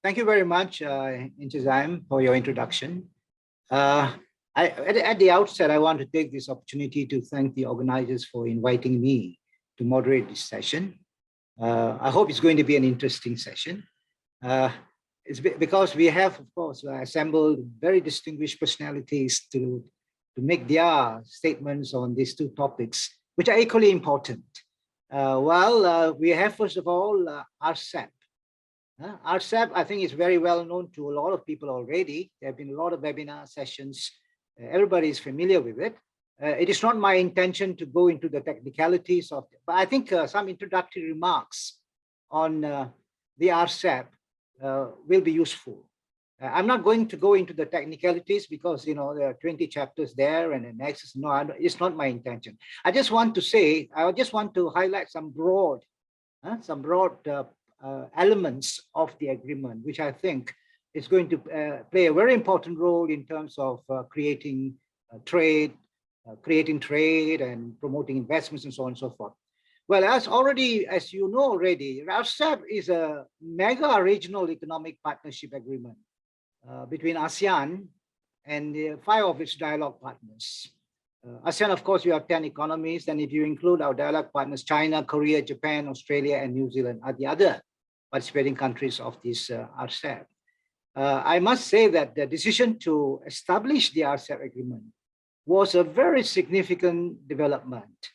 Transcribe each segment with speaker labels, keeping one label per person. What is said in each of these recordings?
Speaker 1: Thank you very much, Intizam, for your introduction. Uh, at the outset, I want to take this opportunity to thank the organizers for inviting me to moderate this session. I hope it's going to be an interesting session. It's because we have, of course, assembled very distinguished personalities to make their statements on these two topics, which are equally important. We have, first of all, RCEP. RCEP, I think, is very well known to a lot of people already. There have been a lot of webinar sessions. Everybody is familiar with it. It is not my intention to go into the technicalities of it, but I think some introductory remarks on the RCEP will be useful. I'm not going to go into the technicalities because there are 20 chapters there and the next is it's not my intention. I just want to highlight some broad elements of the agreement, which I think is going to play a very important role in terms of creating trade and promoting investments and so on and so forth. Well, as you know already, RCEP is a mega regional economic partnership agreement between ASEAN and 5 of its dialogue partners. ASEAN, of course, you have 10 economies, and if you include our dialogue partners, China, Korea, Japan, Australia, and New Zealand are the other participating countries of this RCEP. I must say that the decision to establish the RCEP agreement was a very significant development.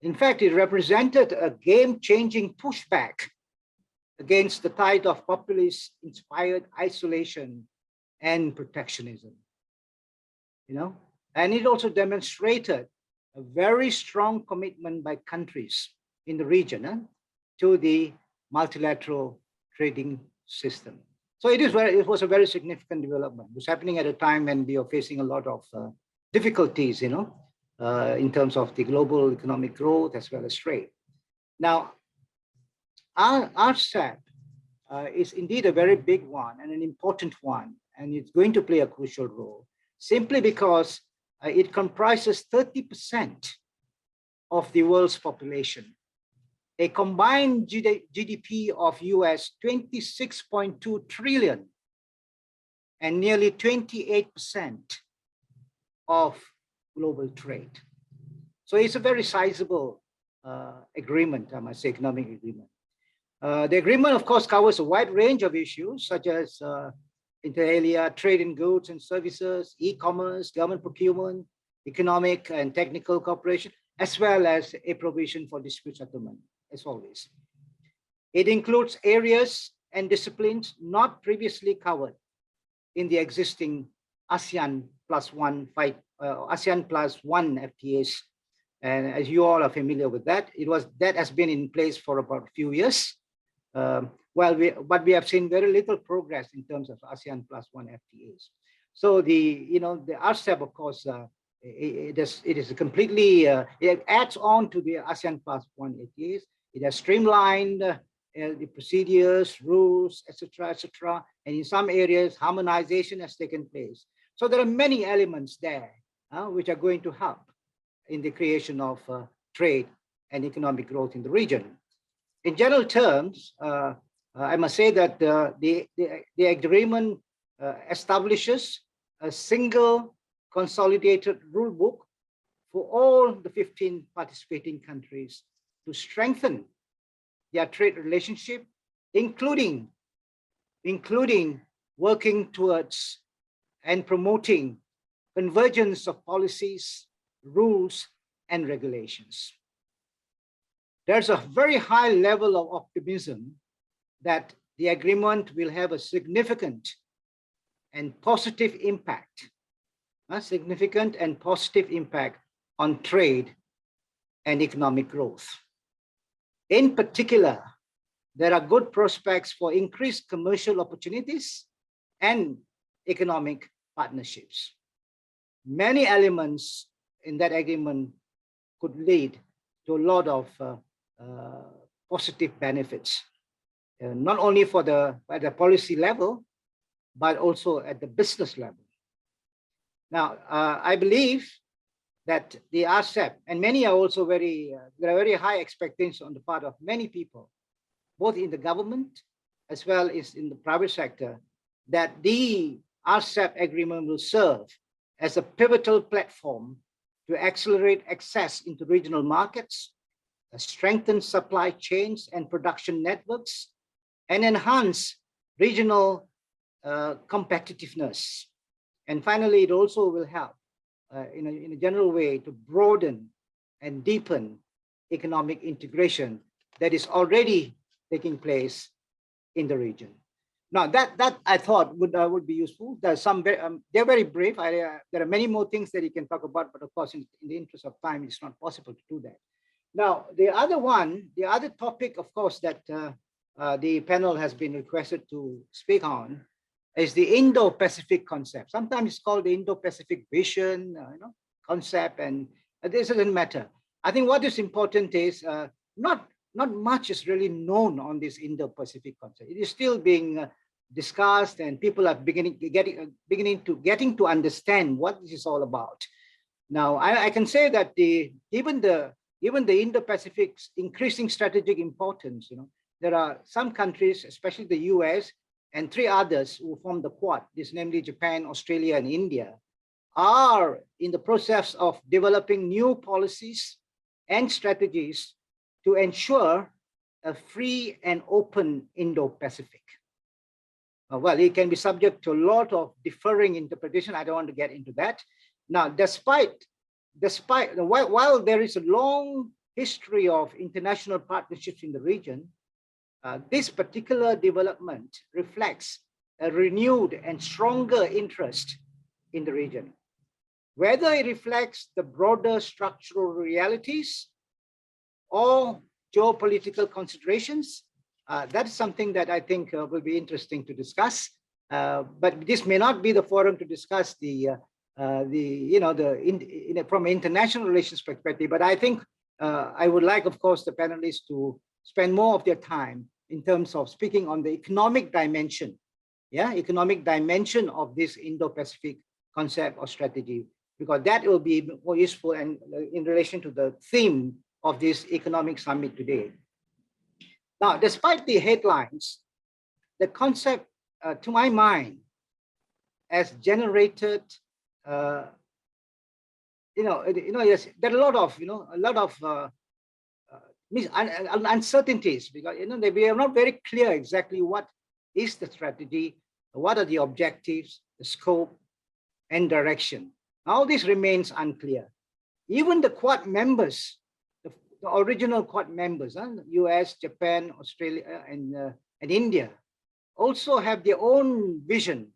Speaker 1: In fact, it represented a game-changing pushback against the tide of populist-inspired isolation and protectionism. And it also demonstrated a very strong commitment by countries in the region to the multilateral trading system. So it was a very significant development. It was happening at a time when we are facing a lot of difficulties, in terms of the global economic growth as well as trade. Now, our RCEP is indeed a very big one and an important one, and it's going to play a crucial role simply because it comprises 30% of the world's population. A combined GDP of US 26.2 trillion and nearly 28% of global trade. So it's a very sizable agreement, I must say, economic agreement. The agreement, of course, covers a wide range of issues such as inter alia, trade in goods and services, e-commerce, government procurement, economic and technical cooperation, as well as a provision for dispute settlement. As always, it includes areas and disciplines not previously covered in the existing ASEAN plus one FTAs, and as you all are familiar with that, that has been in place for about a few years. But we have seen very little progress in terms of ASEAN plus one FTAs. So the RCEP, of course, it is completely it adds on to the ASEAN plus one FTAs. It has streamlined the procedures, rules, etc., and in some areas, harmonization has taken place. So there are many elements there which are going to help in the creation of trade and economic growth in the region. In general terms, I must say that the agreement establishes a single consolidated rule book for all the 15 participating countries to strengthen their trade relationship, including working towards and promoting convergence of policies, rules, and regulations. There's a very high level of optimism that the agreement will have a significant and positive impact, on trade and economic growth. In particular, there are good prospects for increased commercial opportunities and economic partnerships. Many elements in that agreement could lead to a lot of positive benefits, not only at the policy level, but also at the business level. Now, I believe that the RCEP, and many are also there are very high expectations on the part of many people, both in the government as well as in the private sector, that the RCEP agreement will serve as a pivotal platform to accelerate access into regional markets, strengthen supply chains and production networks, and enhance regional competitiveness. And finally, it also will help in a general way to broaden and deepen economic integration that is already taking place in the region. Now, that I thought would be useful. There's some they're very brief. There are many more things that you can talk about, but of course, in the interest of time, it's not possible to do that. Now, the other topic, of course, that the panel has been requested to speak on is the Indo-Pacific concept. Sometimes it's called the Indo-Pacific vision, concept, and this doesn't matter. I think what is important is not much is really known on this Indo-Pacific concept. It is still being discussed, and people are beginning to understand what this is all about. Now, I can say that even the Indo-Pacific's increasing strategic importance, there are some countries, especially the US, and 3 others who form the Quad, this namely Japan, Australia, and India, are in the process of developing new policies and strategies to ensure a free and open Indo-Pacific. Well, it can be subject to a lot of differing interpretation. I don't want to get into that. Now, while there is a long history of international partnerships in the region, this particular development reflects a renewed and stronger interest in the region. Whether it reflects the broader structural realities or geopolitical considerations, that is something that I think will be interesting to discuss. But this may not be the forum to discuss from an international relations perspective. But I think I would like, of course, the panelists to spend more of their time in terms of speaking on the economic dimension, economic dimension of this Indo-Pacific concept or strategy, because that will be more useful and in relation to the theme of this economic summit today. Now, despite the headlines, the concept, to my mind, has generated, yes, there are a lot of uncertainties, because we are not very clear exactly what is the strategy, what are the objectives, the scope, and direction. All this remains unclear. Even the Quad members, the original Quad members, US, Japan, Australia, and India, also have their own vision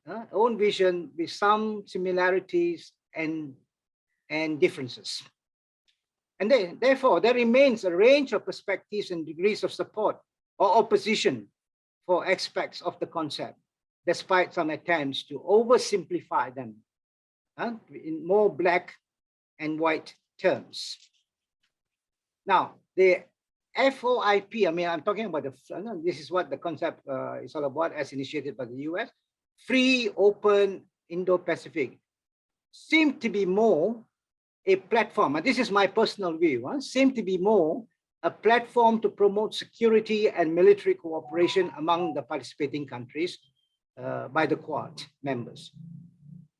Speaker 1: with some similarities and differences. And therefore, there remains a range of perspectives and degrees of support or opposition for aspects of the concept, despite some attempts to oversimplify them in more black and white terms. Now, the FOIP, I'm talking about this is what the concept is all about, as initiated by the US. Free, open, Indo-Pacific seem to be more a platform, and this is my personal view, seem to be more a platform to promote security and military cooperation among the participating countries by the Quad members.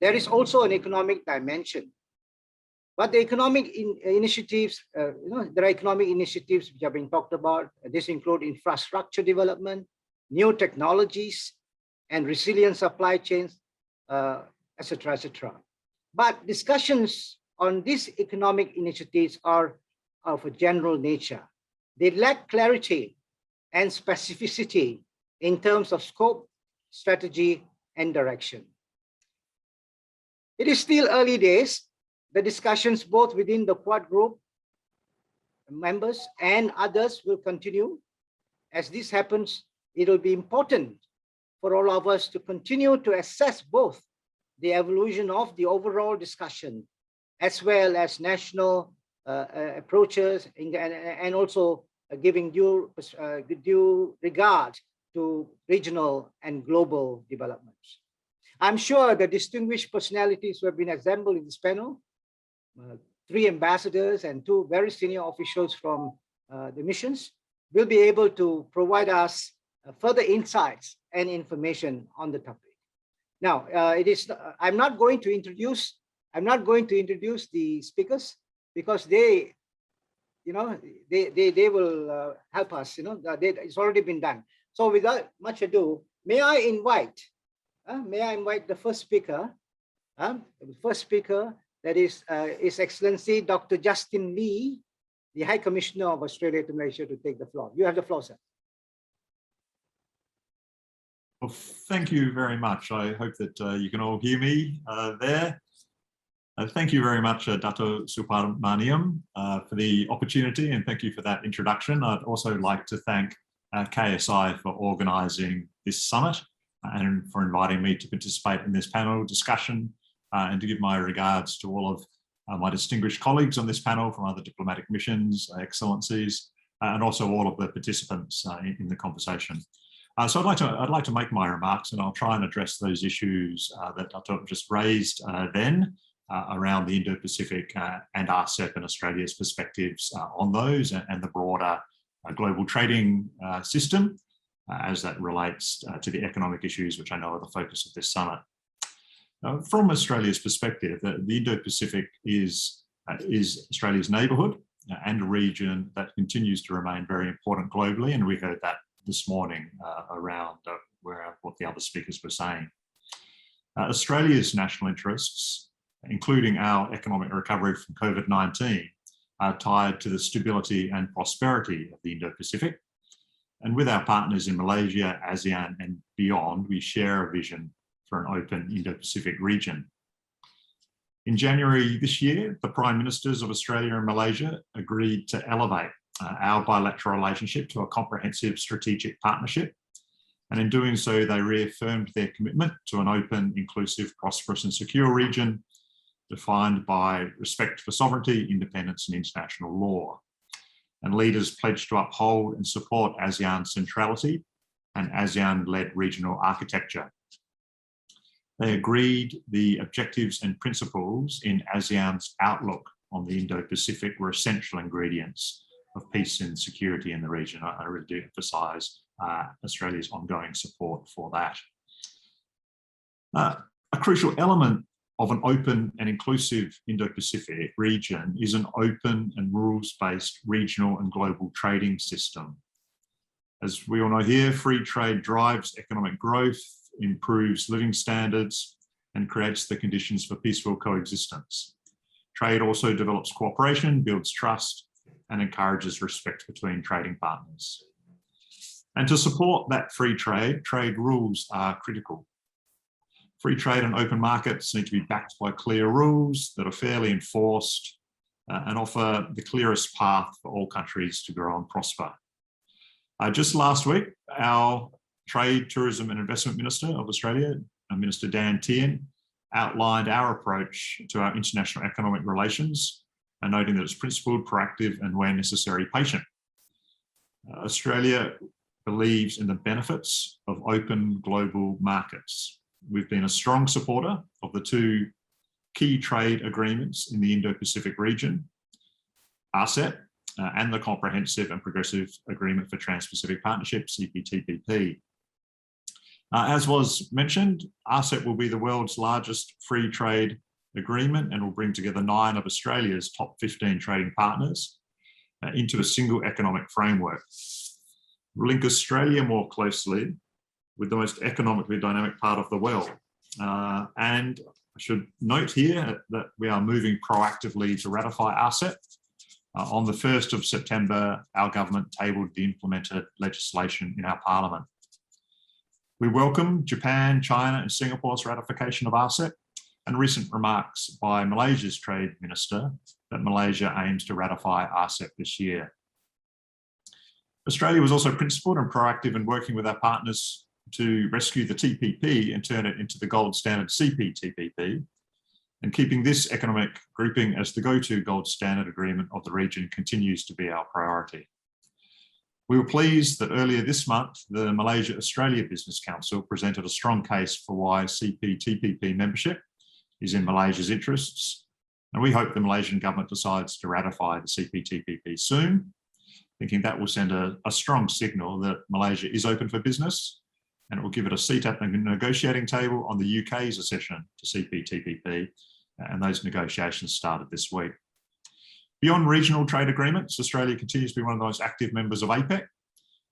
Speaker 1: There is also an economic dimension, but the economic initiatives, there are economic initiatives which have been talked about. This include infrastructure development, new technologies, and resilient supply chains, etc., etc. But discussions on these economic initiatives are of a general nature. They lack clarity and specificity in terms of scope, strategy, and direction. It is still early days. The discussions both within the Quad group members and others will continue. As this happens, it will be important for all of us to continue to assess both the evolution of the overall discussion as well as national approaches, and also giving due regard to regional and global developments. I'm sure the distinguished personalities who have been assembled in this panel, 3 ambassadors and 2 very senior officials from the missions, will be able to provide us further insights and information on the topic. Now, I'm not going to introduce the speakers because they will help us. It's already been done. So without much ado, may I invite the first speaker? The first speaker, that is His Excellency Dr. Justin Lee, the High Commissioner of Australia to Malaysia, to take the floor. You have the floor, sir.
Speaker 2: Well, thank you very much. I hope that you can all hear me there. Thank you very much, Datuk Supperamaniam, for the opportunity, and thank you for that introduction. I'd also like to thank KSI for organising this summit and for inviting me to participate in this panel discussion, and to give my regards to all of my distinguished colleagues on this panel from other diplomatic missions, excellencies, and also all of the participants in the conversation. So I'd like to make my remarks, and I'll try and address those issues that Datuk just raised then around the Indo-Pacific and RCEP and Australia's perspectives on those and the broader global trading system as that relates to the economic issues, which I know are the focus of this summit. From Australia's perspective, the Indo-Pacific is Australia's neighbourhood and a region that continues to remain very important globally, and we heard that this morning around what the other speakers were saying. Australia's national interests, including our economic recovery from COVID-19, are tied to the stability and prosperity of the Indo-Pacific. And with our partners in Malaysia, ASEAN and beyond, we share a vision for an open Indo-Pacific region. In January this year, the Prime Ministers of Australia and Malaysia agreed to elevate our bilateral relationship to a comprehensive strategic partnership. And in doing so, they reaffirmed their commitment to an open, inclusive, prosperous and secure region defined by respect for sovereignty, independence and international law. And leaders pledged to uphold and support ASEAN centrality and ASEAN-led regional architecture. They agreed the objectives and principles in ASEAN's outlook on the Indo-Pacific were essential ingredients of peace and security in the region. I really do emphasise Australia's ongoing support for that. A crucial element of an open and inclusive Indo-Pacific region is an open and rules-based regional and global trading system. As we all know here, free trade drives economic growth, improves living standards, and creates the conditions for peaceful coexistence. Trade also develops cooperation, builds trust, and encourages respect between trading partners. And to support that free trade, trade rules are critical. Free trade and open markets need to be backed by clear rules that are fairly enforced and offer the clearest path for all countries to grow and prosper. Just last week, our Trade, Tourism and Investment Minister of Australia, Minister Dan Tehan, outlined our approach to our international economic relations, noting that it's principled, proactive and where necessary, patient. Australia believes in the benefits of open global markets. We've been a strong supporter of the two key trade agreements in the Indo-Pacific region, RCEP and the Comprehensive and Progressive Agreement for Trans-Pacific Partnership, CPTPP. As was mentioned, RCEP will be the world's largest free trade agreement and will bring together 9 of Australia's top 15 trading partners into a single economic framework. We'll link Australia more closely with the most economically dynamic part of the world. And I should note here that we are moving proactively to ratify RCEP. On the 1st of September, our government tabled the implemented legislation in our parliament. We welcome Japan, China and Singapore's ratification of RCEP and recent remarks by Malaysia's Trade Minister that Malaysia aims to ratify RCEP this year. Australia was also principled and proactive in working with our partners to rescue the TPP and turn it into the gold standard CPTPP, and keeping this economic grouping as the go-to gold standard agreement of the region continues to be our priority. We were pleased that earlier this month, the Malaysia-Australia Business Council presented a strong case for why CPTPP membership is in Malaysia's interests, and we hope the Malaysian government decides to ratify the CPTPP soon, thinking that will send a strong signal that Malaysia is open for business, and it will give it a seat at the negotiating table on the UK's accession to CPTPP, and those negotiations started this week. Beyond regional trade agreements, Australia continues to be one of the most active members of APEC,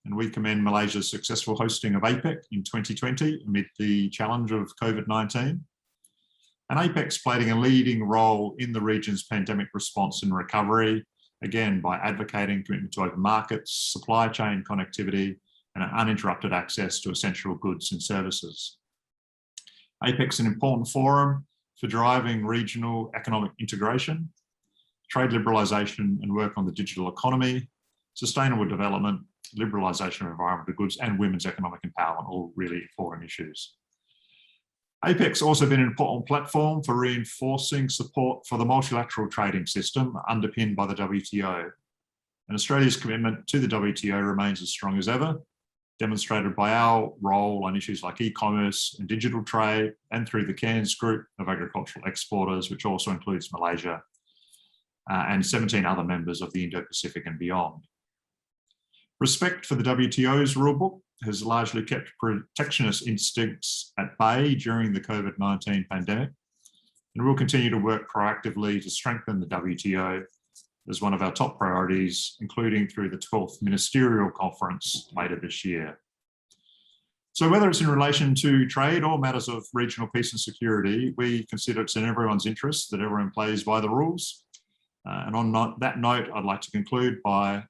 Speaker 2: and we commend Malaysia's successful hosting of APEC in 2020 amid the challenge of COVID-19. And APEC's playing a leading role in the region's pandemic response and recovery, again, by advocating commitment to open markets, supply chain connectivity, and uninterrupted access to essential goods and services. APEC's an important forum for driving regional economic integration, trade liberalisation and work on the digital economy, sustainable development, liberalisation of environmental goods, and women's economic empowerment, all really important issues. APEC's also been an important platform for reinforcing support for the multilateral trading system underpinned by the WTO. And Australia's commitment to the WTO remains as strong as ever, demonstrated by our role on issues like e-commerce and digital trade, and through the Cairns Group of Agricultural Exporters, which also includes Malaysia, and 17 other members of the Indo-Pacific and beyond. Respect for the WTO's rulebook has largely kept protectionist instincts at bay during the COVID-19 pandemic, and we'll continue to work proactively to strengthen the WTO as one of our top priorities, including through the 12th Ministerial Conference later this year. So whether it's in relation to trade or matters of regional peace and security, we consider it's in everyone's interest that everyone plays by the rules. And on that note, I'd like to conclude by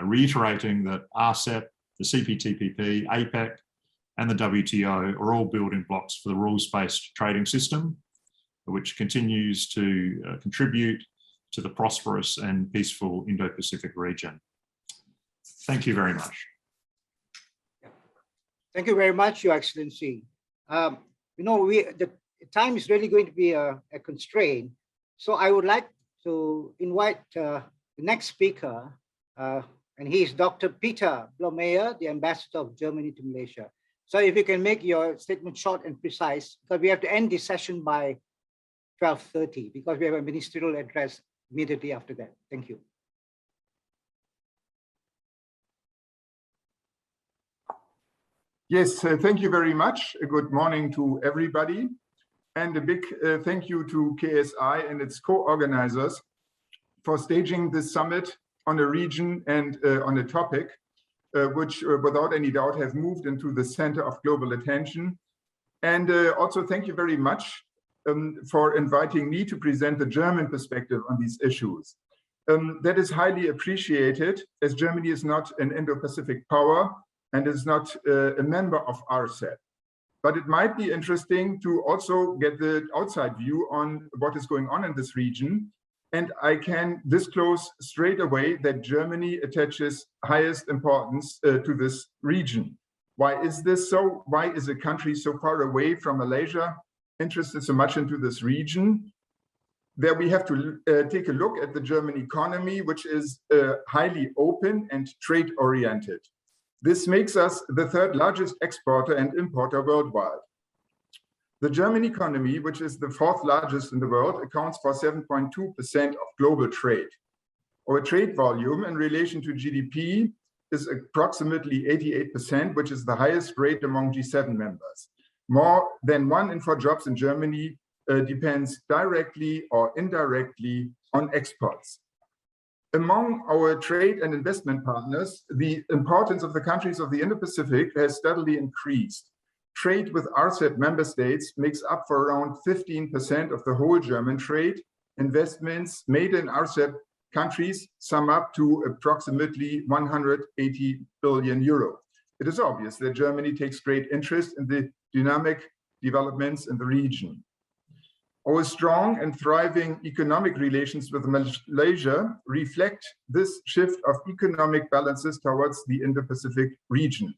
Speaker 2: reiterating that RCEP, the CPTPP, APEC, and the WTO are all building blocks for the rules-based trading system, which continues to contribute to the prosperous and peaceful Indo-Pacific region. Thank you very much.
Speaker 1: Thank you very much, Your Excellency. The time is really going to be a constraint. So I would like to invite the next speaker, and he is Dr. Peter Blomeyer, the Ambassador of Germany to Malaysia. So if you can make your statement short and precise, because we have to end this session by 12:30, because we have a ministerial address immediately after that. Thank you.
Speaker 3: Yes, thank you very much. Good morning to everybody. And a big thank you to KSI and its co-organizers for staging this summit on a region and on a topic, which without any doubt have moved into the center of global attention. And also thank you very much for inviting me to present the German perspective on these issues. That is highly appreciated, as Germany is not an Indo-Pacific power and is not a member of RCEP. But it might be interesting to also get the outside view on what is going on in this region. And I can disclose straight away that Germany attaches highest importance to this region. Why is this so? Why is a country so far away from Malaysia interested so much into this region? There we have to take a look at the German economy, which is highly open and trade-oriented. This makes us the third largest exporter and importer worldwide. The German economy, which is the fourth largest in the world, accounts for 7.2% of global trade. Our trade volume in relation to GDP is approximately 88%, which is the highest rate among G7 members. More than 1 in 4 jobs in Germany depends directly or indirectly on exports. Among our trade and investment partners, the importance of the countries of the Indo-Pacific has steadily increased. Trade with RCEP member states makes up for around 15% of the whole German trade. Investments made in RCEP countries sum up to approximately 180 billion euro. It is obvious that Germany takes great interest in the dynamic developments in the region. Our strong and thriving economic relations with Malaysia reflect this shift of economic balances towards the Indo-Pacific region.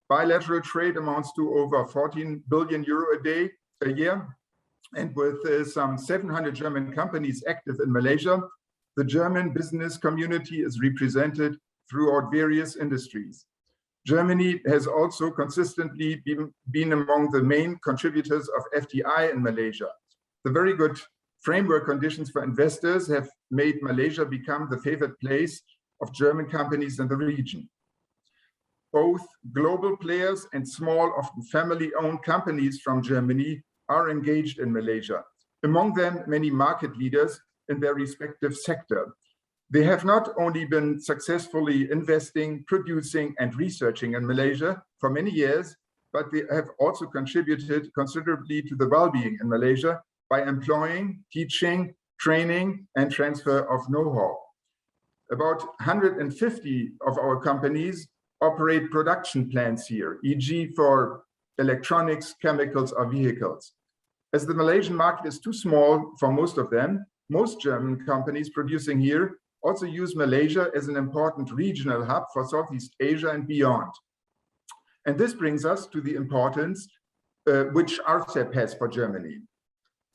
Speaker 3: Bilateral trade amounts to over 14 billion euro a year, and with some 700 German companies active in Malaysia, the German business community is represented throughout various industries. Germany has also consistently been among the main contributors of FDI in Malaysia. The very good framework conditions for investors have made Malaysia become the favored place of German companies in the region. Both global players and small, often family-owned companies from Germany are engaged in Malaysia. Among them, many market leaders in their respective sector. They have not only been successfully investing, producing, and researching in Malaysia for many years, but they have also contributed considerably to the well-being in Malaysia by employing, teaching, training, and transfer of know-how. About 150 of our companies operate production plants here, e.g. for electronics, chemicals, or vehicles. As the Malaysian market is too small for most of them, most German companies producing here also use Malaysia as an important regional hub for Southeast Asia and beyond. And this brings us to the importance which RCEP has for Germany.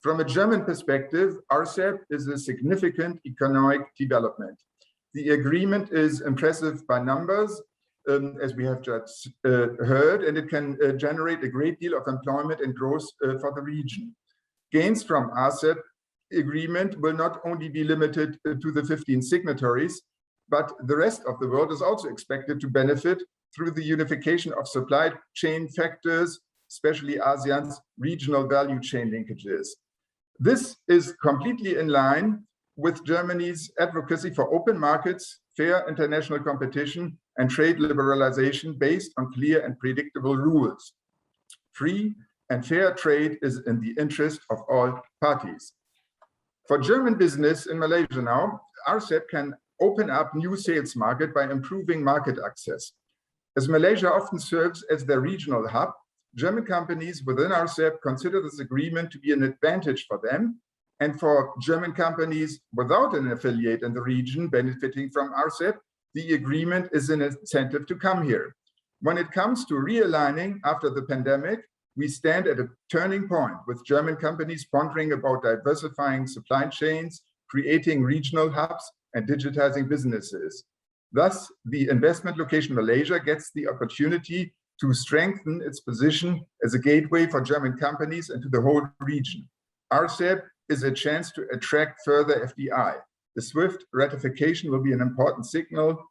Speaker 3: From a German perspective, RCEP is a significant economic development. The agreement is impressive by numbers, as we have just heard, and it can generate a great deal of employment and growth for the region. Gains from RCEP agreement will not only be limited to the 15 signatories, but the rest of the world is also expected to benefit through the unification of supply chain factors, especially ASEAN's regional value chain linkages. This is completely in line with Germany's advocacy for open markets, fair international competition, and trade liberalization based on clear and predictable rules. Free and fair trade is in the interest of all parties. For German business in Malaysia now, RCEP can open up new sales market by improving market access. As Malaysia often serves as their regional hub, German companies within RCEP consider this agreement to be an advantage for them, and for German companies without an affiliate in the region benefiting from RCEP, the agreement is an incentive to come here. When it comes to realigning after the pandemic, we stand at a turning point with German companies pondering about diversifying supply chains, creating regional hubs, and digitizing businesses. Thus, the investment location Malaysia gets the opportunity to strengthen its position as a gateway for German companies into the whole region. RCEP is a chance to attract further FDI. The swift ratification will be an important signal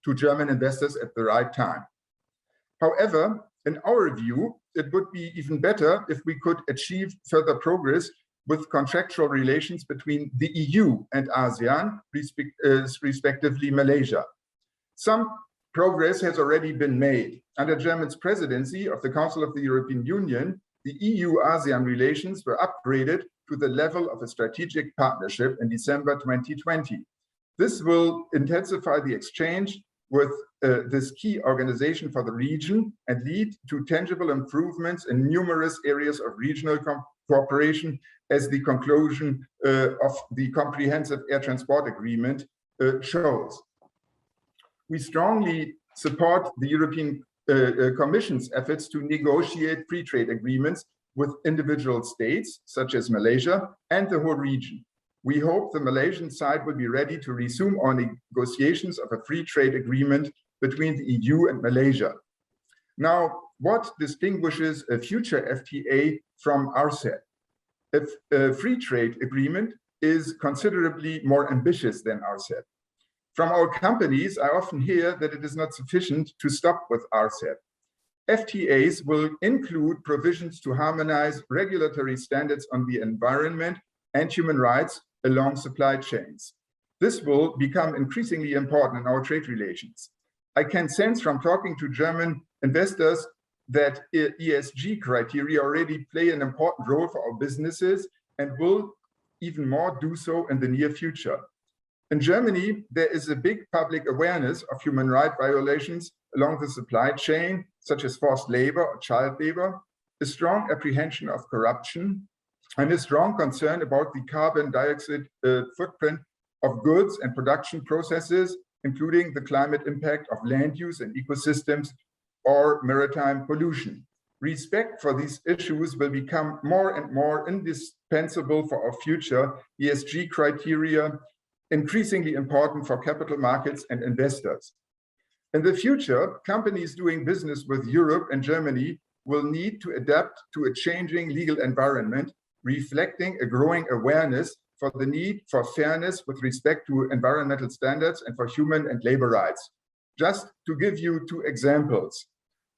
Speaker 3: to German investors at the right time. However, in our view, it would be even better if we could achieve further progress with contractual relations between the EU and ASEAN, respectively Malaysia. Some progress has already been made. Under Germany's presidency of the Council of the European Union, the EU-ASEAN relations were upgraded to the level of a strategic partnership in December 2020. This will intensify the exchange with this key organization for the region and lead to tangible improvements in numerous areas of regional cooperation, as the conclusion of the Comprehensive Air Transport Agreement shows. We strongly support the European Commission's efforts to negotiate free trade agreements with individual states, such as Malaysia, and the whole region. We hope the Malaysian side will be ready to resume our negotiations of a free trade agreement between the EU and Malaysia. Now, what distinguishes a future FTA from RCEP? A free trade agreement is considerably more ambitious than RCEP. From our companies, I often hear that it is not sufficient to stop with RCEP. FTAs will include provisions to harmonize regulatory standards on the environment and human rights along supply chains. This will become increasingly important in our trade relations. I can sense from talking to German investors that ESG criteria already play an important role for our businesses and will even more do so in the near future. In Germany, there is a big public awareness of human rights violations along the supply chain, such as forced labor or child labor, a strong apprehension of corruption, and a strong concern about the carbon dioxide footprint of goods and production processes, including the climate impact of land use and ecosystems or maritime pollution. Respect for these issues will become more and more indispensable for our future ESG criteria, increasingly important for capital markets and investors. In the future, companies doing business with Europe and Germany will need to adapt to a changing legal environment, reflecting a growing awareness for the need for fairness with respect to environmental standards and for human and labor rights. Just to give you two examples,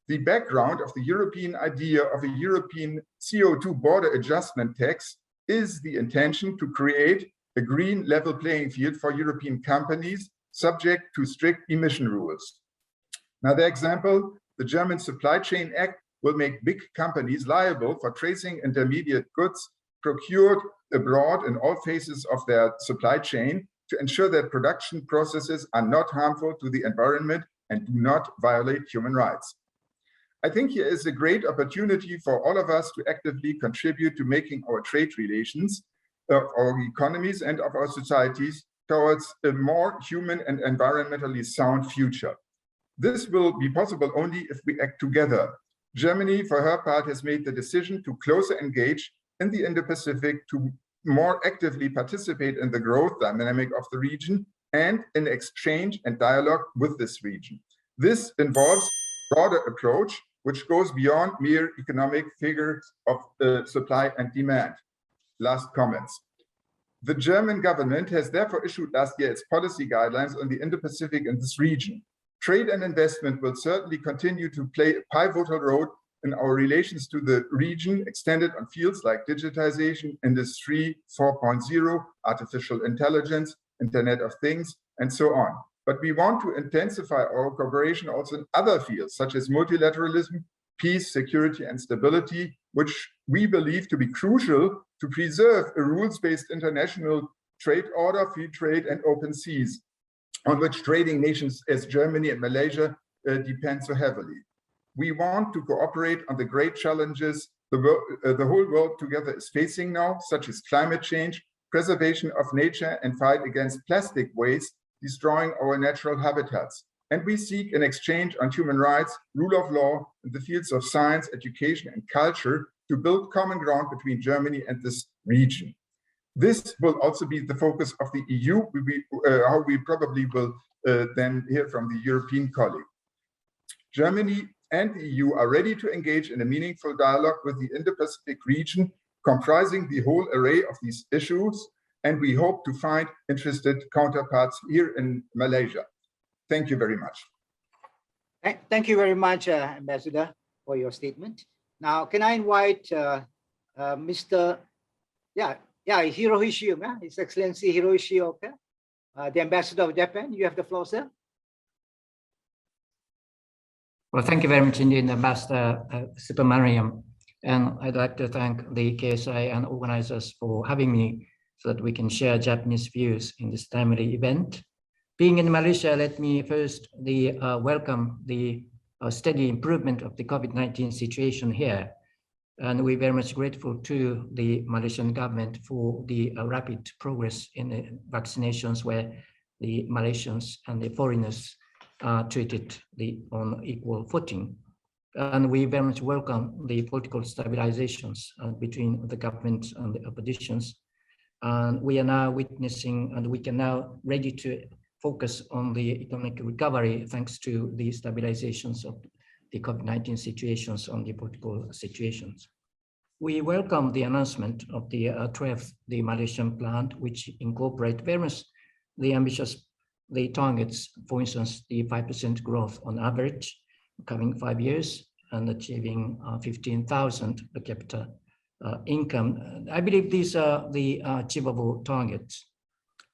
Speaker 3: the background of the European idea of a European CO2 border adjustment tax is the intention to create a green level playing field for European companies subject to strict emission rules. Another example, the German Supply Chain Act will make big companies liable for tracing intermediate goods procured abroad in all phases of their supply chain to ensure that production processes are not harmful to the environment and do not violate human rights. I think here is a great opportunity for all of us to actively contribute to making our trade relations, our economies and of our societies towards a more human and environmentally sound future. This will be possible only if we act together. Germany, for her part, has made the decision to closer engage in the Indo-Pacific, to more actively participate in the growth dynamic of the region and in exchange and dialogue with this region. This involves a broader approach, which goes beyond mere economic figures of supply and demand. Last comments. The German government has therefore issued last year its policy guidelines on the Indo-Pacific in this region. Trade and investment will certainly continue to play a pivotal role in our relations to the region, extended on fields like digitization, Industry 4.0, artificial intelligence, Internet of Things, and so on. But we want to intensify our cooperation also in other fields, such as multilateralism, peace, security, and stability, which we believe to be crucial to preserve a rules-based international trade order, free trade, and open seas, on which trading nations as Germany and Malaysia depend so heavily. We want to cooperate on the great challenges the whole world together is facing now, such as climate change, preservation of nature, and fight against plastic waste, destroying our natural habitats. And we seek an exchange on human rights, rule of law, in the fields of science, education, and culture to build common ground between Germany and this region. This will also be the focus of the EU, how we probably will then hear from the European colleague. Germany and the EU are ready to engage in a meaningful dialogue with the Indo-Pacific region, comprising the whole array of these issues, and we hope to find interested counterparts here in Malaysia. Thank you very much.
Speaker 1: Thank you very much, Ambassador, for your statement. Now, can I invite Mr. Hiroshi, His Excellency Hiroshi, the Ambassador of Japan. You have the floor, sir.
Speaker 4: Well, thank you very much indeed, Ambassador Supperamaniam. And I'd like to thank the KSI and organizers for having me so that we can share Japanese views in this timely event. Being in Malaysia, let me first welcome the steady improvement of the COVID-19 situation here. And we're very much grateful to the Malaysian government for the rapid progress in the vaccinations, where the Malaysians and the foreigners are treated on equal footing. And we very much welcome the political stabilizations between the government and the oppositions. And we are now witnessing, and we can now ready to focus on the economic recovery thanks to the stabilizations of the COVID-19 situations on the political situations. We welcome the announcement of the 12th, the Malaysian plan, which incorporate very much the ambitious targets, for instance, the 5% growth on average coming 5 years and achieving 15,000 per capita income. I believe these are the achievable targets.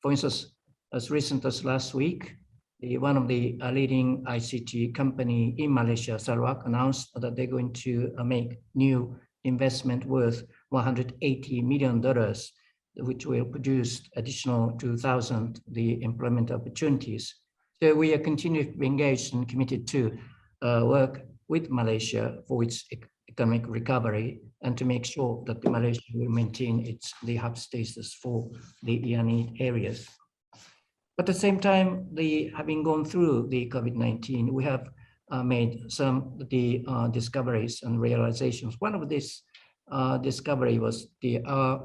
Speaker 4: For instance, as recent as last week, one of the leading ICT company in Malaysia, Sarawak, announced that they're going to make new investment worth $180 million, which will produce additional 2,000 the employment opportunities. So we are continually engaged and committed to work with Malaysia for its economic recovery and to make sure that Malaysia will maintain the hub status for the ENE areas. But at the same time, having gone through the COVID-19, we have made some of the discoveries and realizations. One of these discovery was the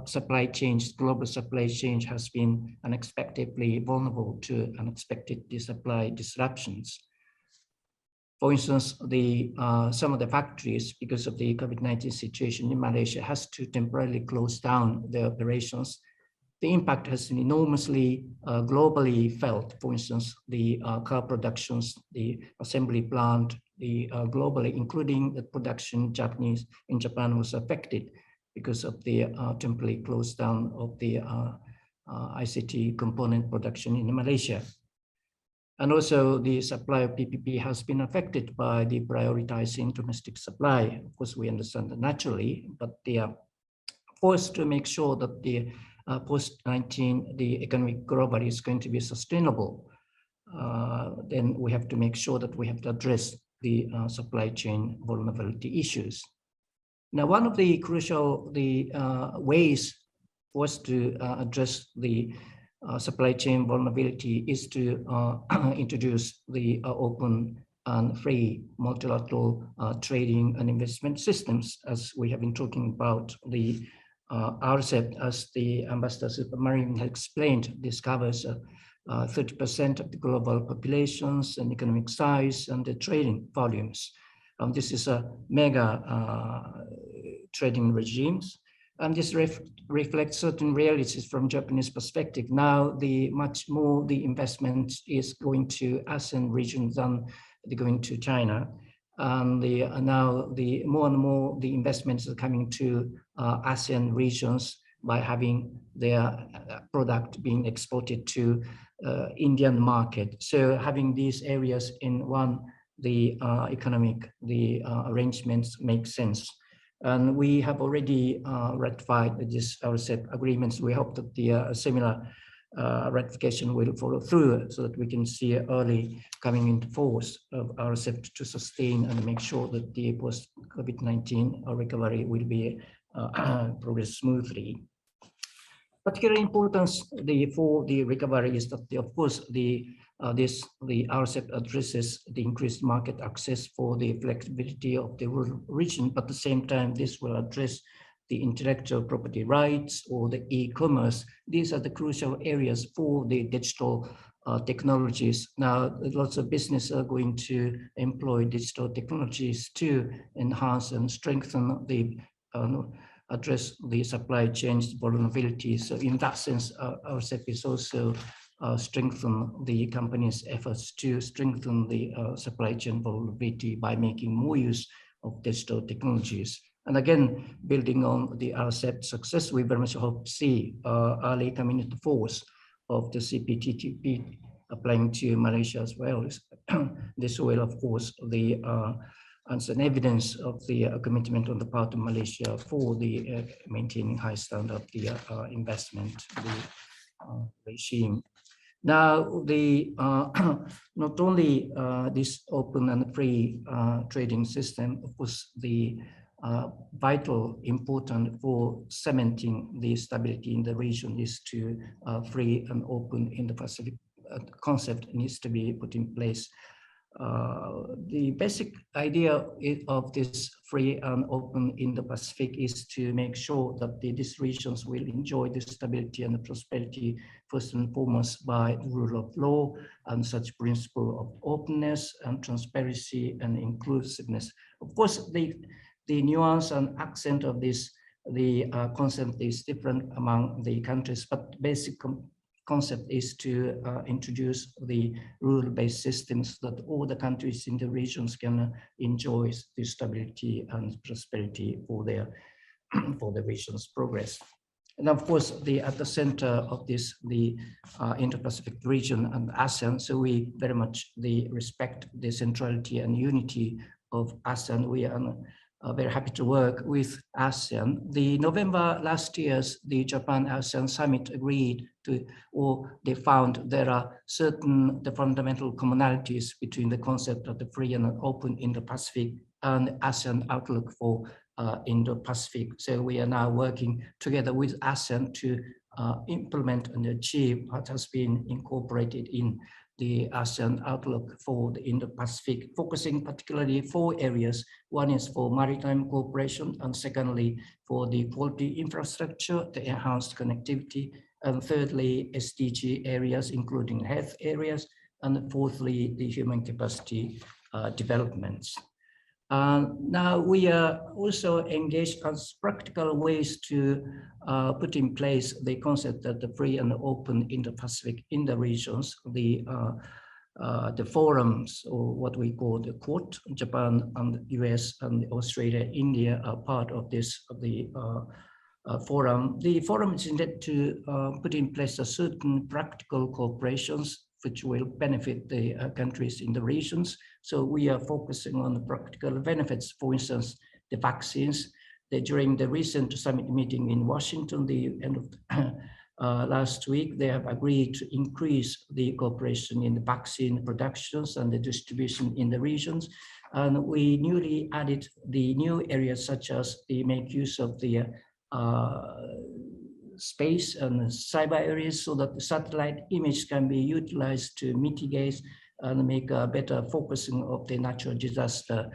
Speaker 4: supply chains, global supply chain has been unexpectedly vulnerable to unexpected supply disruptions. For instance, some of the factories, because of the COVID-19 situation in Malaysia, has to temporarily close down their operations. the impact has been enormously globally felt. For instance, the car productions, the assembly plant, globally, including the production in Japan was affected because of the temporary close down of the ICT component production in Malaysia. And also the supply of PPP has been affected by the prioritizing domestic supply. Of course, we understand that naturally, but they are forced to make sure that the post-19, the economic recovery is going to be sustainable. Then we have to make sure that we have to address the supply chain vulnerability issues. Now, one of the crucial ways for us to address the supply chain vulnerability is to introduce the open and free multilateral trading and investment systems, as we have been talking about. The RCEP, as the Ambassador Supperamaniam has explained, this covers 30% of the global populations and economic size and the trading volumes. This is a mega trading regimes. And this reflects certain realities from Japanese perspective. Now, much more the investment is going to ASEAN region than going to China. And now more and more the investments are coming to ASEAN regions by having their product being exported to Indian market. So having these areas in one, the economic arrangements make sense. And we have already ratified this RCEP agreements. We hope that the similar ratification will follow through so that we can see early coming into force of RCEP to sustain and make sure that the post-COVID-19 recovery will be progress smoothly. Particular importance for the recovery is that, of course, the RCEP addresses the increased market access for the flexibility of the rural region, but at the same time, this will address the intellectual property rights or the e-commerce. These are the crucial areas for the digital technologies. Now, lots of businesses are going to employ digital technologies to enhance and strengthen the address the supply chain vulnerabilities. So in that sense, RCEP is also strengthen the company's efforts to strengthen the supply chain vulnerability by making more use of digital technologies. And again, building on the RCEP success, we very much hope to see early coming into force of the CPTPP applying to Malaysia as well. This will, of course, as an evidence of the commitment on the part of Malaysia for the maintaining high standard of the investment regime. Now, not only this open and free trading system, of course, the vital important for cementing the stability in the region is to free and open in the Pacific concept needs to be put in place. The basic idea of this free and open in the Pacific is to make sure that these regions will enjoy the stability and the prosperity first and foremost by the rule of law and such principle of openness and transparency and inclusiveness. Of course, the nuance and accent of this, the concept is different among the countries, but basic concept is to introduce the rule-based systems that all the countries in the regions can enjoy the stability and prosperity for their for the region's progress. And of course, at the center of this, the Indo-Pacific region and ASEAN. So we very much respect the centrality and unity of ASEAN. We are very happy to work with ASEAN. The November last year's the Japan-ASEAN summit agreed to, or they found there are certain the fundamental commonalities between the concept of the free and open Indo-Pacific and ASEAN outlook for Indo-Pacific. So we are now working together with ASEAN to implement and achieve what has been incorporated in the ASEAN outlook for the Indo-Pacific, focusing particularly 4 areas. One is for maritime cooperation, and secondly, for the quality infrastructure, the enhanced connectivity, and thirdly, SDG areas, including health areas, and fourthly, the human capacity developments. Now we are also engaged on practical ways to put in place the concept that the free and open Indo-Pacific in the regions, the forums, or what we call the Quad. Japan and US and Australia, India are part of this forum. The forum is intended to put in place a certain practical cooperations which will benefit the countries in the regions. So we are focusing on the practical benefits. For instance, the vaccines. During the recent summit meeting in Washington, the end of last week, they have agreed to increase the cooperation in the vaccine productions and the distribution in the regions. And we newly added the new areas such as they make use of the space and cyber areas so that the satellite image can be utilized to mitigate and make a better focusing of the natural disaster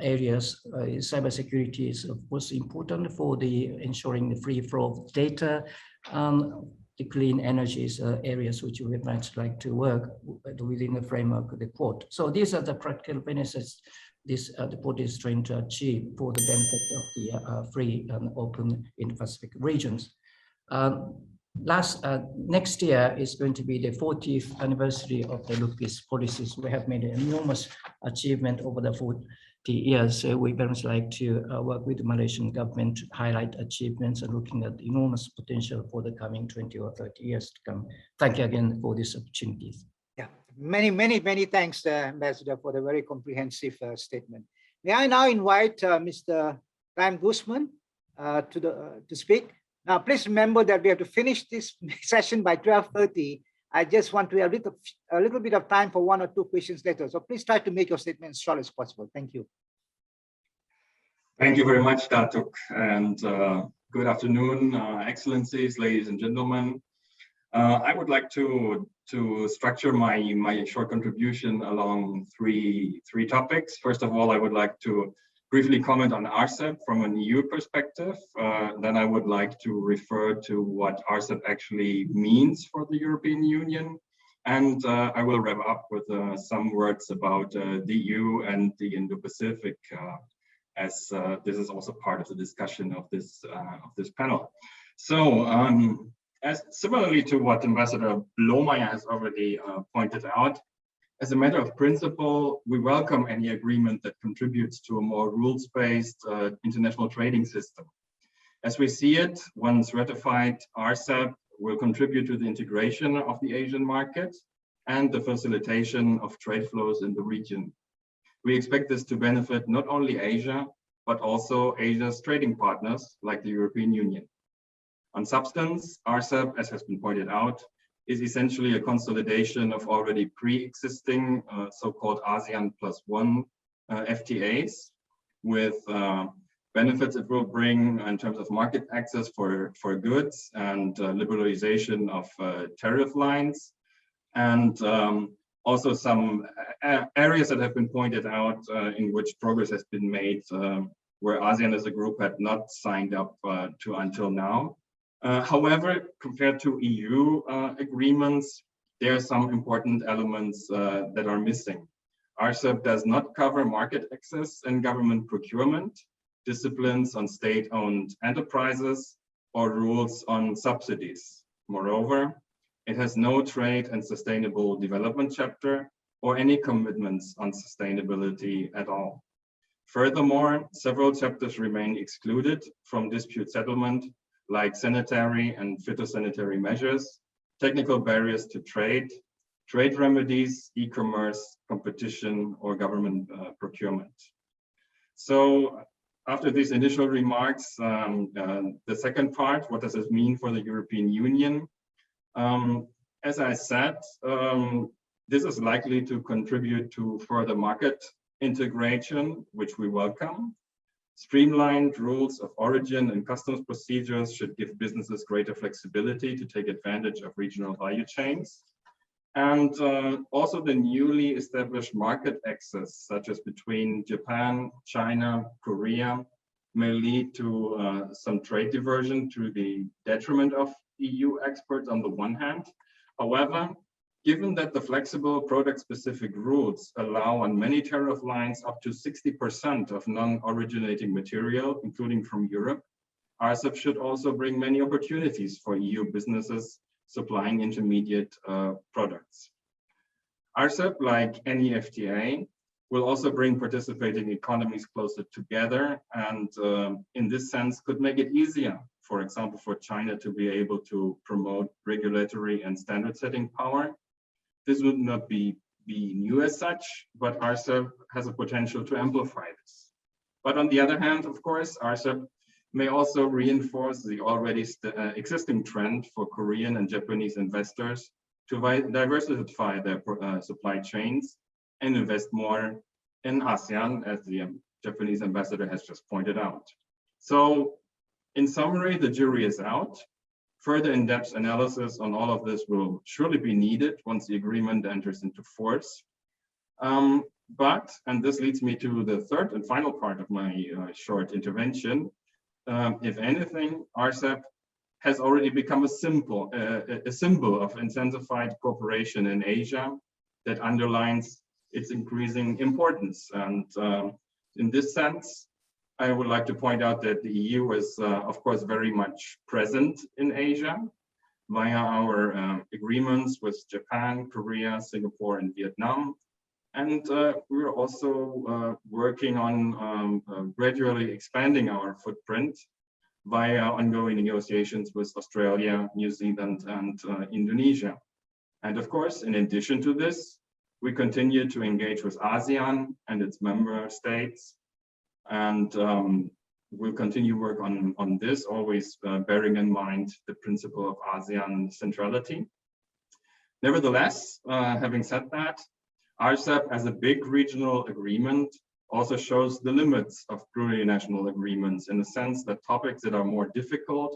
Speaker 4: areas. Cybersecurity is of course important for the ensuring the free flow of data and the clean energies areas which we might like to work within the framework of the Quad. So these are the practical benefits the Quad is trying to achieve for the benefit of the free and open Indo-Pacific regions. Next year is going to be the 40th anniversary of the LUPIS policies. We have made an enormous achievement over the 40 years. So we very much like to work with the Malaysian government to highlight achievements and looking at the enormous potential for the coming 20 or 30 years to come. Thank you again for this opportunity.
Speaker 1: Yeah, many thanks, Ambassador, for the very comprehensive statement. May I now invite Mr. Goosmann to speak. Now, please remember that we have to finish this session by 12:30. I just want to have a little bit of time for 1 or 2 questions later. So please try to make your statement as short as possible. Thank you.
Speaker 5: Thank you very much, Datuk, and good afternoon, Excellencies, ladies and gentlemen. I would like to structure my short contribution along three topics. First of all, I would like to briefly comment on RCEP from an EU perspective. Then I would like to refer to what RCEP actually means for the European Union. And I will wrap up with some words about the EU and the Indo-Pacific, as this is also part of the discussion of this panel. So, as similarly to what Ambassador Blomeyer has already pointed out, as a matter of principle, we welcome any agreement that contributes to a more rules-based international trading system. As we see it, once ratified, RCEP will contribute to the integration of the Asian market and the facilitation of trade flows in the region. We expect this to benefit not only Asia, but also Asia's trading partners like the European Union. On substance, RCEP, as has been pointed out, is essentially a consolidation of already pre-existing so-called ASEAN +1 FTAs with benefits it will bring in terms of market access for goods and liberalization of tariff lines, and also some areas that have been pointed out in which progress has been made where ASEAN as a group had not signed up to until now. However, compared to EU agreements, there are some important elements that are missing. RCEP does not cover market access and government procurement, disciplines on state-owned enterprises, or rules on subsidies. Moreover, it has no trade and sustainable development chapter or any commitments on sustainability at all. Furthermore, several chapters remain excluded from dispute settlement, like sanitary and phytosanitary measures, technical barriers to trade remedies, e-commerce, competition, or government procurement. So after these initial remarks, the second part, what does this mean for the European Union? As I said, this is likely to contribute to further market integration, which we welcome. Streamlined rules of origin and customs procedures should give businesses greater flexibility to take advantage of regional value chains. And also the newly established market access, such as between Japan, China, Korea, may lead to some trade diversion to the detriment of EU exports on the one hand. However, Given that the flexible product-specific rules allow on many tariff lines up to 60% of non-originating material, including from Europe, RCEP should also bring many opportunities for EU businesses supplying intermediate products. RCEP, like any FTA, will also bring participating economies closer together, and in this sense could make it easier, for example, for China to be able to promote regulatory and standard setting power. This would not be new as such, but RCEP has a potential to amplify this. But on the other hand, of course, RCEP may also reinforce the already existing trend for Korean and Japanese investors to diversify their supply chains and invest more in ASEAN, as the Japanese ambassador has just pointed out. So in summary, the jury is out. Further in-depth analysis on all of this will surely be needed once the agreement enters into force. But, and this leads me to the third and final part of my short intervention, if anything, RCEP has already become a symbol of intensified cooperation in Asia that underlines its increasing importance. And in this sense, I would like to point out that the EU is, of course, very much present in Asia via our agreements with Japan, Korea, Singapore, and Vietnam. And we're also working on gradually expanding our footprint via ongoing negotiations with Australia, New Zealand, and Indonesia. And of course, in addition to this, we continue to engage with ASEAN and its member states. And we'll continue work on this, always bearing in mind the principle of ASEAN centrality. Nevertheless, having said that, RCEP as a big regional agreement also shows the limits of plurinational agreements in the sense that topics that are more difficult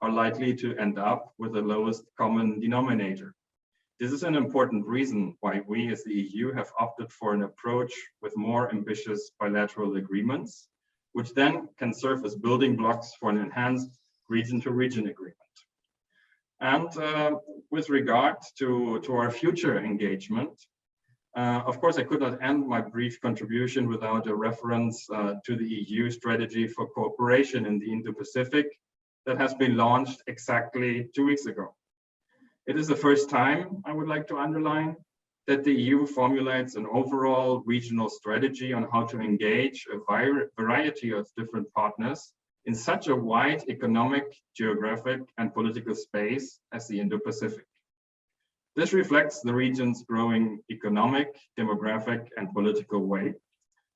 Speaker 5: are likely to end up with the lowest common denominator. This is an important reason why we as the EU have opted for an approach with more ambitious bilateral agreements, which then can serve as building blocks for an enhanced region-to-region agreement. And with regard to our future engagement, of course, I could not end my brief contribution without a reference to the EU strategy for cooperation in the Indo-Pacific that has been launched exactly 2 weeks ago. It is the first time, I would like to underline, that the EU formulates an overall regional strategy on how to engage a variety of different partners in such a wide economic, geographic, and political space as the Indo-Pacific. This reflects the region's growing economic, demographic, and political weight,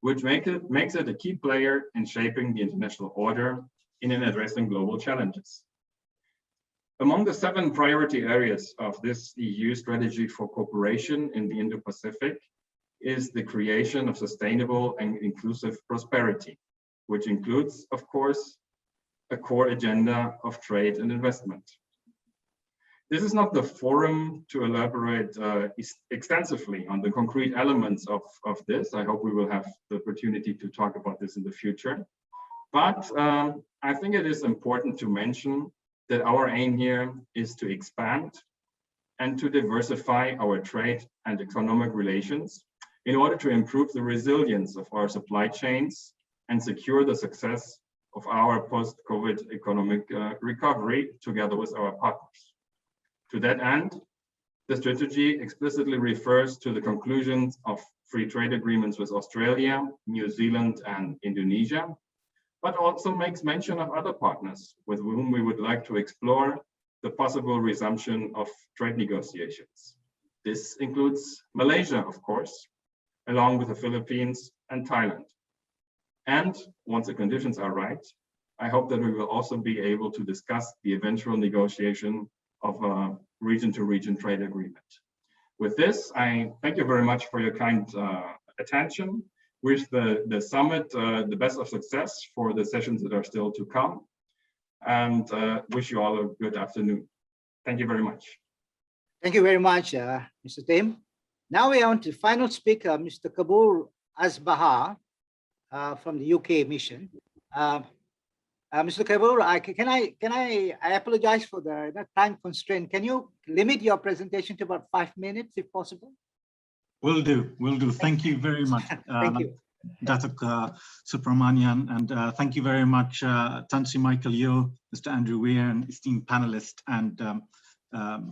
Speaker 5: which makes it a key player in shaping the international order in addressing global challenges. Among the 7 priority areas of this EU strategy for cooperation in the Indo-Pacific is the creation of sustainable and inclusive prosperity, which includes, of course, a core agenda of trade and investment. This is not the forum to elaborate extensively on the concrete elements of this. I hope we will have the opportunity to talk about this in the future. But I think it is important to mention that our aim here is to expand and to diversify our trade and economic relations in order to improve the resilience of our supply chains and secure the success of our post-COVID economic recovery together with our partners. To that end, the strategy explicitly refers to the conclusions of free trade agreements with Australia, New Zealand, and Indonesia, but also makes mention of other partners with whom we would like to explore the possible resumption of trade negotiations. This includes Malaysia, of course, along with the Philippines and Thailand. And once the conditions are right, I hope that we will also be able to discuss the eventual negotiation of a region-to-region trade agreement. With this, I thank you very much for your kind attention. Wish the summit the best of success for the sessions that are still to come, and wish you all a good afternoon. Thank you very much.
Speaker 1: Thank you very much, Mr. Tim. Now we are on to the final speaker, Mr. Kebur Azbaha from the UK mission. Mr. Kebur, I apologize for the time constraint. Can you limit your presentation to about 5 minutes, if possible?
Speaker 6: Will do. Thank you very much.
Speaker 1: Thank you.
Speaker 6: Datuk Supperamaniam, and thank you very much, Tan Sri Michael Yeo, Mr. Andrew Weir, and esteemed panelists and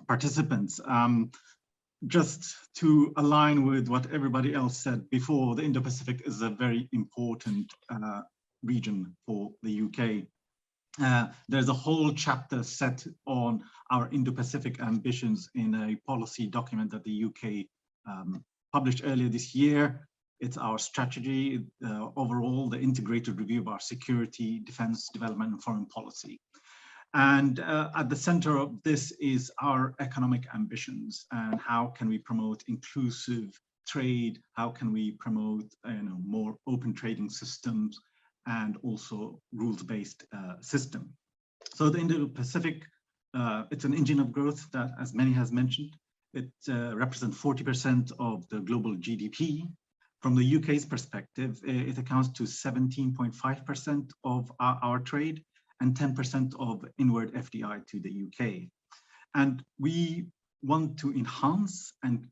Speaker 6: participants. Just to align with what everybody else said before, the Indo-Pacific is a very important region for the UK. There's a whole chapter set on our Indo-Pacific ambitions in a policy document that the UK published earlier this year. It's our strategy, overall, the integrated review of our security, defense, development, and foreign policy. And at the center of this is our economic ambitions and how can we promote inclusive trade, how can we promote more open trading systems and also rules-based system. So the Indo-Pacific, it's an engine of growth that, as many has mentioned, it represents 40% of the global GDP. From the UK's perspective, it accounts to 17.5% of our trade and 10% of inward FDI to the UK. And we want to enhance and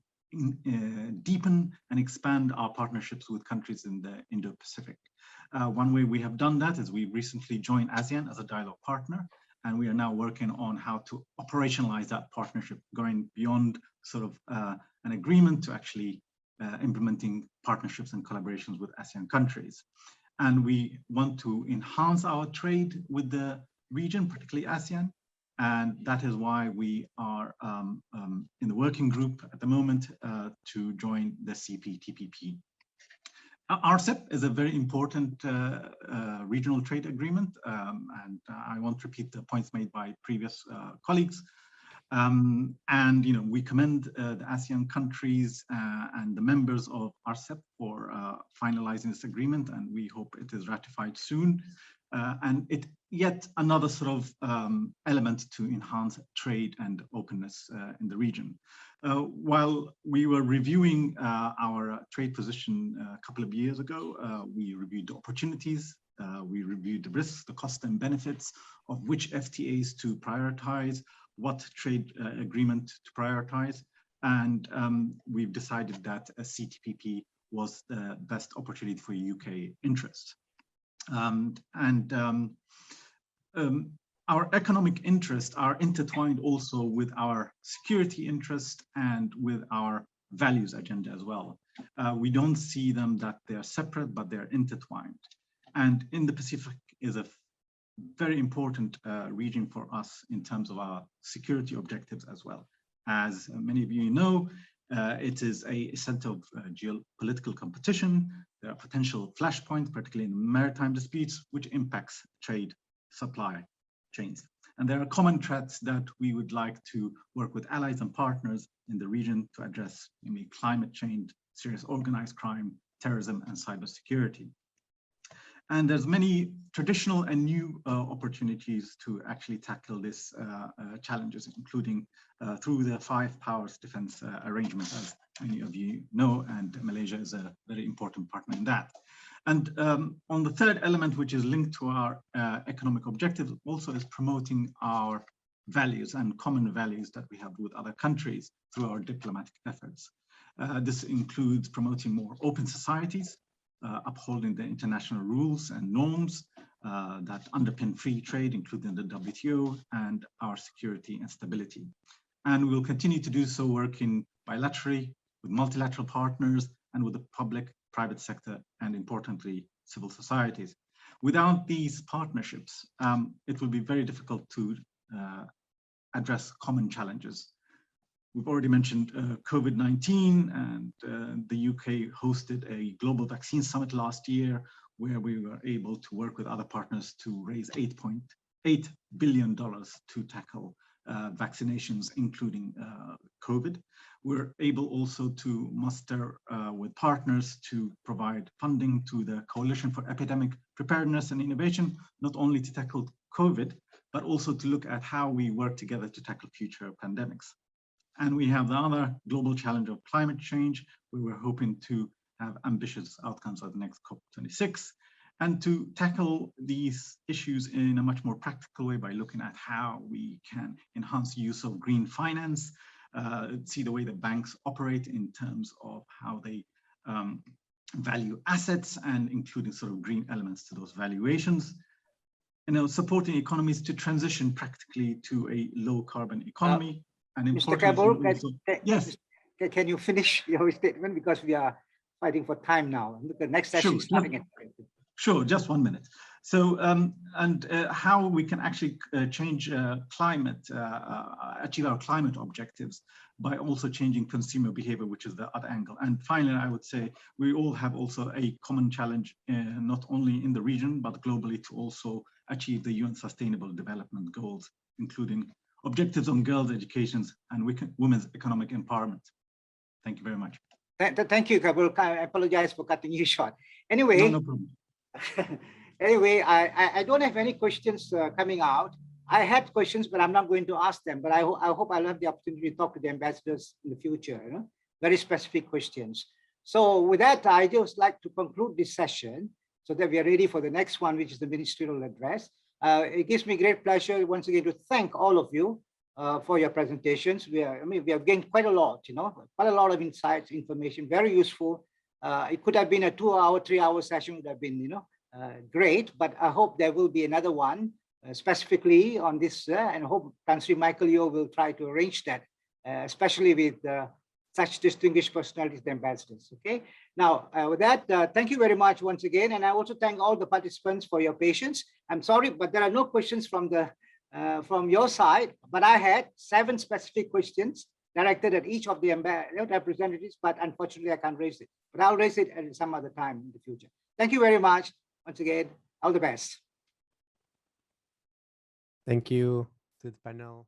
Speaker 6: deepen and expand our partnerships with countries in the Indo-Pacific. One way we have done that is we recently joined ASEAN as a dialogue partner, and we are now working on how to operationalize that partnership, going beyond sort of an agreement to actually implementing partnerships and collaborations with ASEAN countries. And we want to enhance our trade with the region, particularly ASEAN. And that is why we are in the working group at the moment to join the CPTPP. RCEP is a very important regional trade agreement, and I won't repeat the points made by previous colleagues. And we commend the ASEAN countries and the members of RCEP for finalizing this agreement, and we hope it is ratified soon. And it yet another sort of element to enhance trade and openness in the region. While we were reviewing our trade position a couple of years ago, we reviewed the opportunities, we reviewed the risks, the costs and benefits of which FTAs to prioritize, what trade agreement to prioritize, and we've decided that a CTPP was the best opportunity for UK interest. Our economic interests are intertwined also with our security interest and with our values agenda as well. We don't see them that they're separate, but they're intertwined. And Indo-Pacific is a very important region for us in terms of our security objectives as well. As many of you know, it is a center of geopolitical competition. There are potential flashpoints, particularly in maritime disputes, which impacts trade supply chains. And there are common threats that we would like to work with allies and partners in the region to address, namely climate change, serious organized crime, terrorism, and cybersecurity. And there's many traditional and new opportunities to actually tackle these challenges, including through the Five Powers Defense Arrangement, as many of you know, and Malaysia is a very important partner in that. And on the third element, which is linked to our economic objectives, also is promoting our values and common values that we have with other countries through our diplomatic efforts. This includes promoting more open societies, upholding the international rules and norms that underpin free trade, including the WTO, and our security and stability. And we will continue to do so, working bilaterally with multilateral partners and with the public, private sector, and importantly, civil societies. Without these partnerships, it will be very difficult to address common challenges. We've already mentioned COVID-19, and the UK hosted a global vaccine summit last year, where we were able to work with other partners to raise $8.8 billion to tackle vaccinations, including COVID. We're able also to muster with partners to provide funding to the Coalition for Epidemic Preparedness and Innovation, not only to tackle COVID, but also to look at how we work together to tackle future pandemics. And we have the other global challenge of climate change, where we're hoping to have ambitious outcomes at the next COP26. and to tackle these issues in a much more practical way by looking at how we can enhance use of green finance, see the way the banks operate in terms of how they value assets and including sort of green elements to those valuations. Supporting economies to transition practically to a low carbon economy. And
Speaker 1: Mr. Kebur,
Speaker 6: yes.
Speaker 1: Can you finish your statement, because we are fighting for time now. The next session is starting at.
Speaker 6: Sure, just 1 minute. So, how we can actually change climate, achieve our climate objectives by also changing consumer behavior, which is the other angle. And finally, I would say we all have also a common challenge, not only in the region, but globally, to also achieve the UN Sustainable Development Goals, including objectives on girls' education and women's economic empowerment. Thank you very much.
Speaker 1: Thank you, Kebur. I apologize for cutting you short. Anyway,
Speaker 6: no problem.
Speaker 1: Anyway, I don't have any questions coming out. I had questions, but I'm not going to ask them. But I hope I'll have the opportunity to talk to the ambassadors in the future. Very specific questions. So with that, I just like to conclude this session so that we are ready for the next one, which is the ministerial address. It gives me great pleasure once again to thank all of you for your presentations. We have gained quite a lot, quite a lot of insights, information, very useful. It could have been a 2-hour, 3-hour session, would have been, great, but I hope there will be another one specifically on this, and I hope Tan Sri Michael Yeo will try to arrange that, especially with such distinguished personalities, the ambassadors. Okay. Now, with that, thank you very much once again, and I also thank all the participants for your patience. I'm sorry, but there are no questions from your side, but I had 7 specific questions directed at each of the representatives, but unfortunately I can't raise it. But I'll raise it at some other time in the future. Thank you very much. Once again, all the best.
Speaker 7: Thank you to the panel.